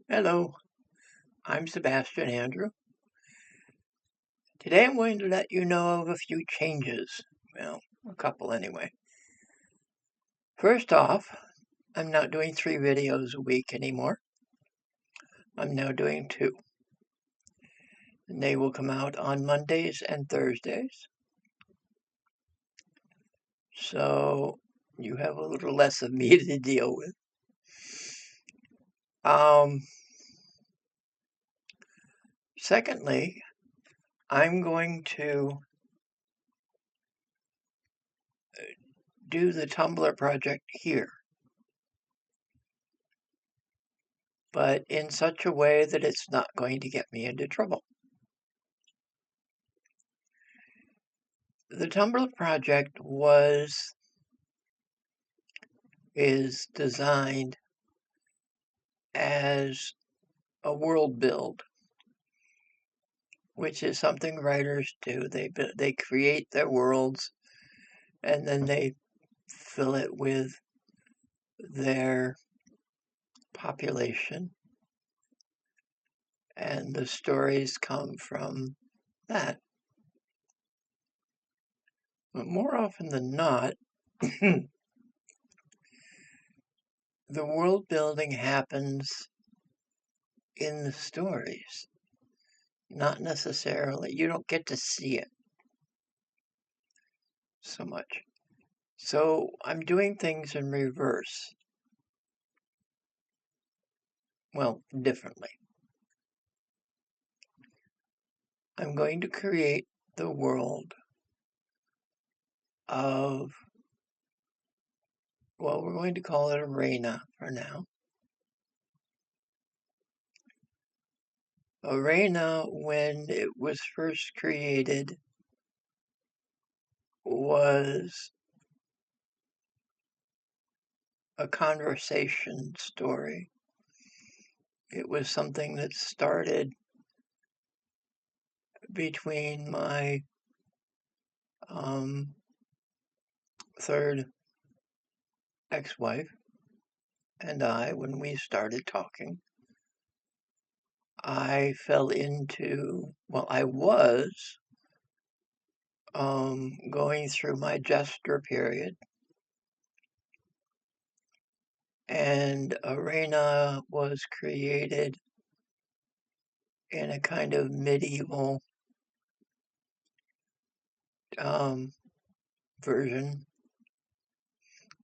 Hello, I'm Sebastian Andrew. Today I'm going to let you know of a few changes. Well, a couple anyway. First off, I'm not doing 3 videos a week anymore. I'm now doing 2. And they will come out on Mondays and Thursdays. So you have a little less of me to deal with. Secondly, I'm going to do the Tumblr project here, but in such a way that it's not going to get me into trouble. The Tumblr project is designed as a world build, which is something writers do. They create their worlds and then they fill it with their population, and the stories come from that. But more often than not, the world building happens in the stories. Not necessarily, you don't get to see it so much. So I'm doing things in reverse. Well, differently. I'm going to create the world of, well, we're going to call it Arena for now. Arena, when it was first created, was a conversation story. It was something that started between my third ex-wife and I when we started talking. I fell into, well, I was going through my gesture period, and Arena was created in a kind of medieval version,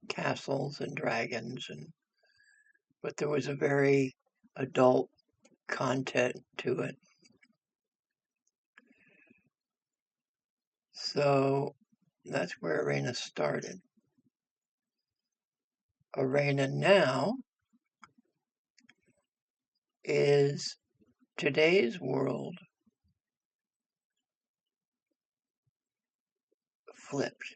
castles and dragons, but there was a very adult content to it. So that's where Arena started. Arena now is today's world flipped.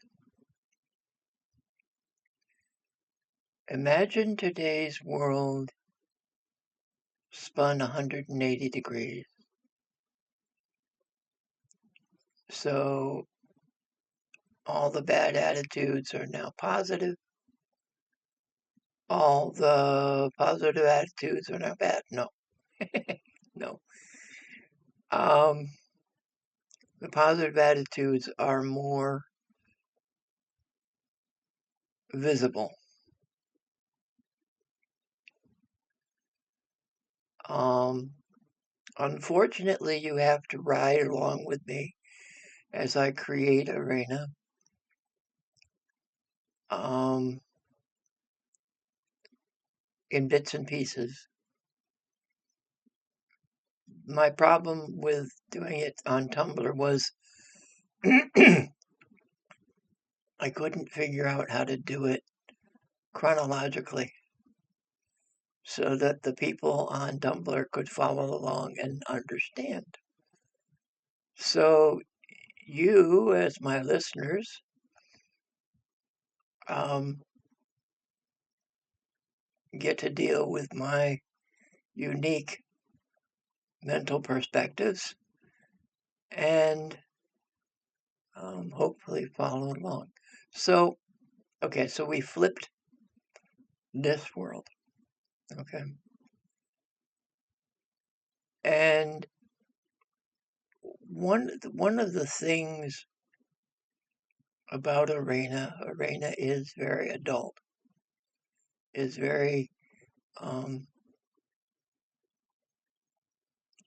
Imagine today's world spun 180 degrees. So all the bad attitudes are now positive. All the positive attitudes are now bad. No. No. The positive attitudes are more visible. Unfortunately, you have to ride along with me as I create Arena. In bits and pieces. My problem with doing it on Tumblr was I couldn't figure out how to do it chronologically so that the people on Tumblr could follow along and understand. So you, as my listeners, get to deal with my unique mental perspectives and hopefully follow along. So, okay, so we flipped this world. Okay. And one of the things about Arena is very adult, is very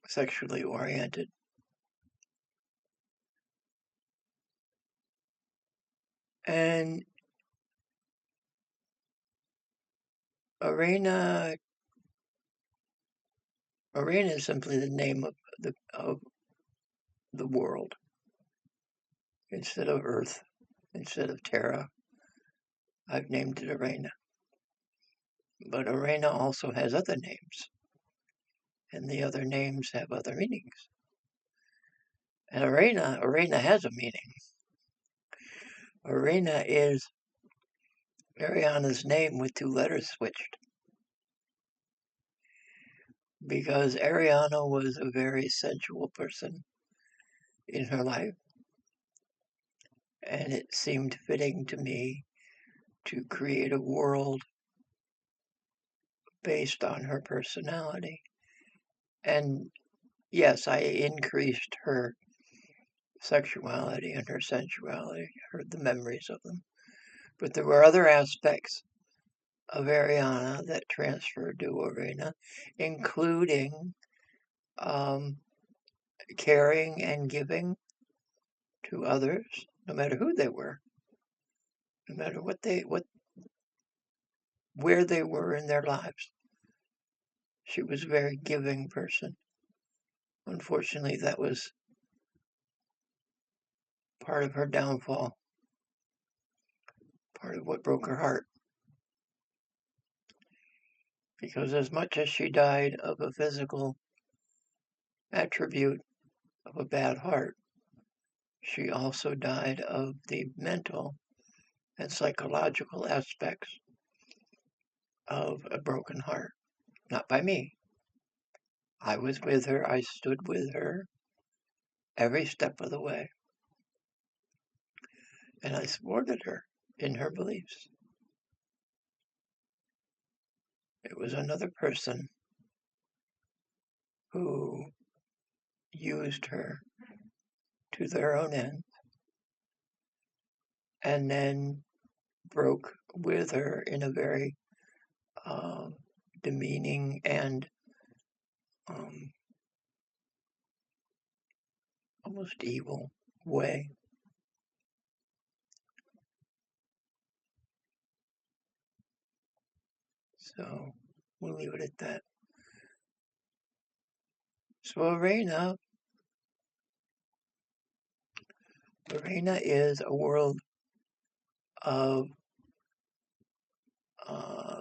sexually oriented. And Arena is simply the name of the world. Instead of Earth, instead of Terra, I've named it Arena. But Arena also has other names, and the other names have other meanings. And Arena has a meaning. Arena is Ariana's name with 2 letters switched. Because Ariana was a very sensual person in her life. And it seemed fitting to me to create a world based on her personality. And yes, I increased her sexuality and her sensuality, the memories of them. But there were other aspects of Ariana that transferred to Arena, including caring and giving to others, no matter who they were, no matter where they were in their lives. She was a very giving person. Unfortunately, that was part of her downfall, part of what broke her heart. Because as much as she died of a physical attribute of a bad heart, she also died of the mental and psychological aspects of a broken heart. Not by me. I was with her, I stood with her every step of the way. And I supported her in her beliefs. It was another person who used her to their own end and then broke with her in a very demeaning and almost evil way. So we'll leave it at that. So Arena is a world of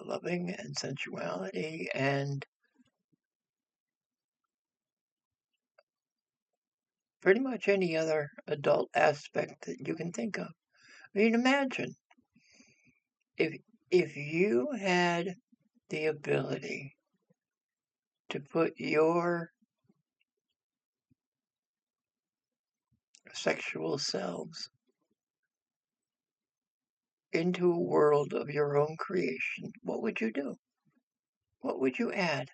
loving and sensuality and pretty much any other adult aspect that you can think of. I mean, imagine if you had the ability to put your sexual selves into a world of your own creation, what would you do? What would you add?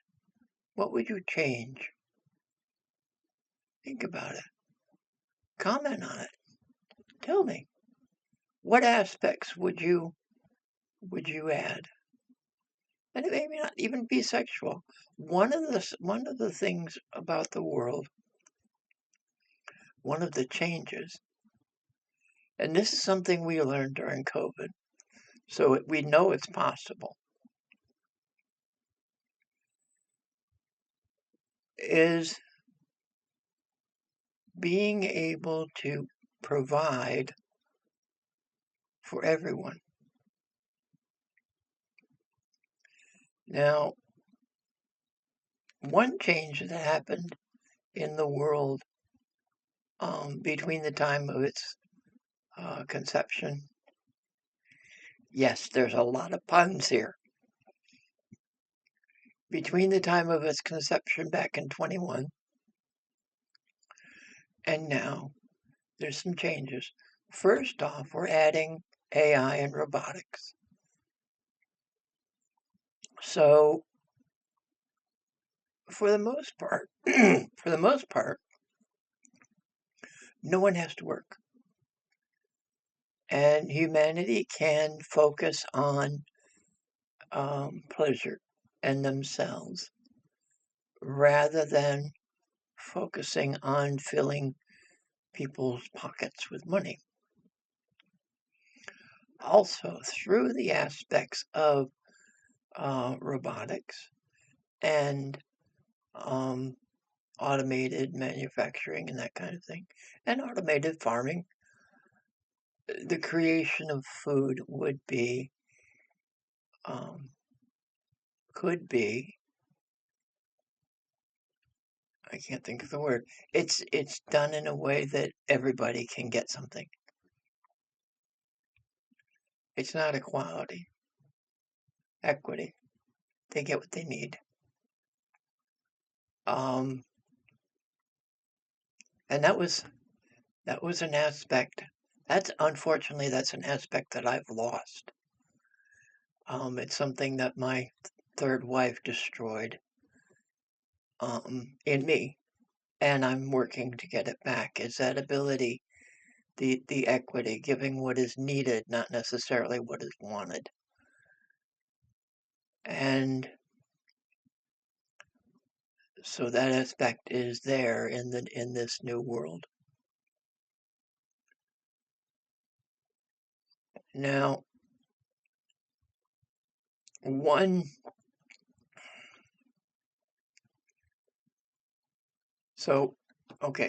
What would you change? Think about it. Comment on it. Tell me. What aspects would you add? And it may not even be sexual. One of the things about the world, one of the changes, and this is something we learned during COVID, so we know it's possible, is being able to provide for everyone. Now, one change that happened in the world between the time of its conception, yes, there's a lot of puns here. Between the time of its conception back in 21 and now, there's some changes. First off, we're adding AI and robotics. So for the most part, no one has to work. And humanity can focus on pleasure and themselves rather than focusing on filling people's pockets with money. Also, through the aspects of robotics and automated manufacturing and that kind of thing, and automated farming, the creation of food would be, could be, I can't think of the word. It's done in a way that everybody can get something. It's not equality, equity. They get what they need. And that was an aspect. Unfortunately, that's an aspect that I've lost. It's something that my third wife destroyed in me, and I'm working to get it back. Is that ability, the equity, giving what is needed, not necessarily what is wanted. And so that aspect is there in this new world. Now,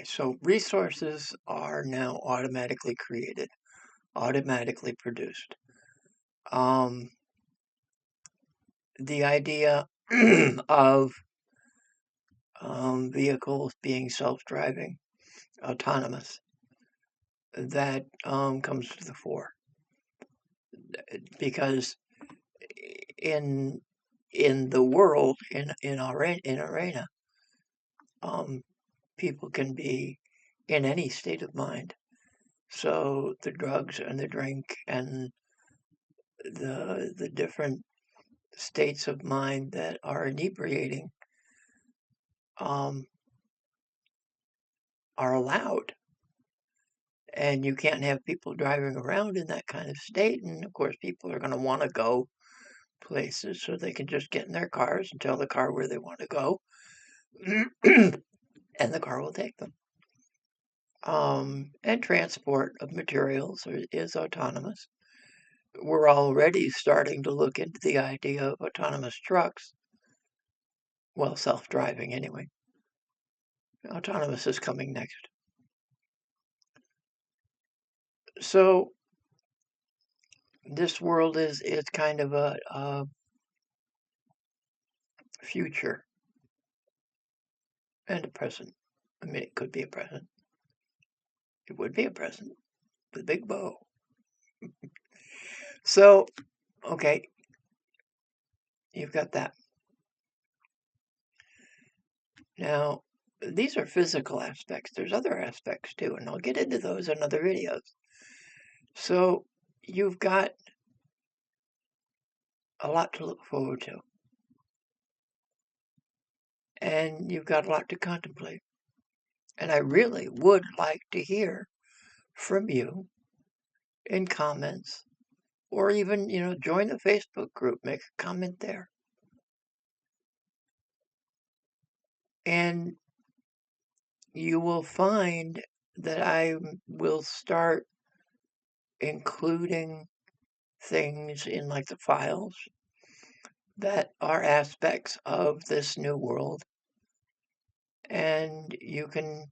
so resources are now automatically created, automatically produced. The idea of vehicles being self-driving, autonomous, that comes to the fore, because in the world, in arena, people can be in any state of mind. So the drugs and the drink and the different states of mind that are inebriating are allowed. And you can't have people driving around in that kind of state. And of course, people are going to want to go places, so they can just get in their cars and tell the car where they want to go, and the car will take them. And transport of materials is autonomous. We're already starting to look into the idea of autonomous trucks. Well, self-driving anyway. Autonomous is coming next. So this world is kind of a future and a present. I mean, it could be a present. It would be a present with a big bow. So, okay, you've got that. Now, these are physical aspects. There's other aspects too, and I'll get into those in other videos. So, you've got a lot to look forward to. And you've got a lot to contemplate. And I really would like to hear from you in comments, or even, join the Facebook group, make a comment there. And you will find that I will start including things in like the files that are aspects of this new world. And you can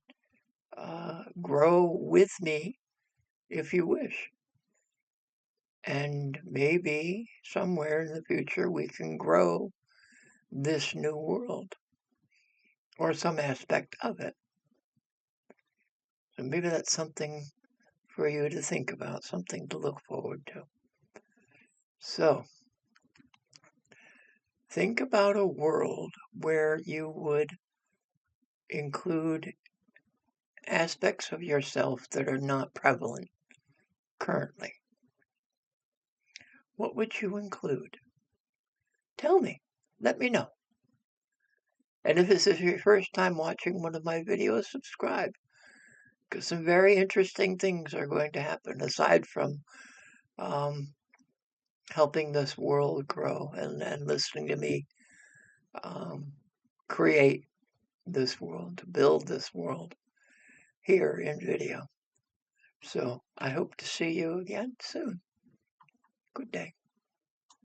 grow with me if you wish. And maybe somewhere in the future we can grow this new world, or some aspect of it. So maybe that's something for you to think about, something to look forward to. So, think about a world where you would include aspects of yourself that are not prevalent currently. What would you include? Tell me. Let me know. And if this is your first time watching one of my videos, subscribe, because some very interesting things are going to happen aside from helping this world grow and listening to me create this world, to build this world here in video. So I hope to see you again soon. Good day.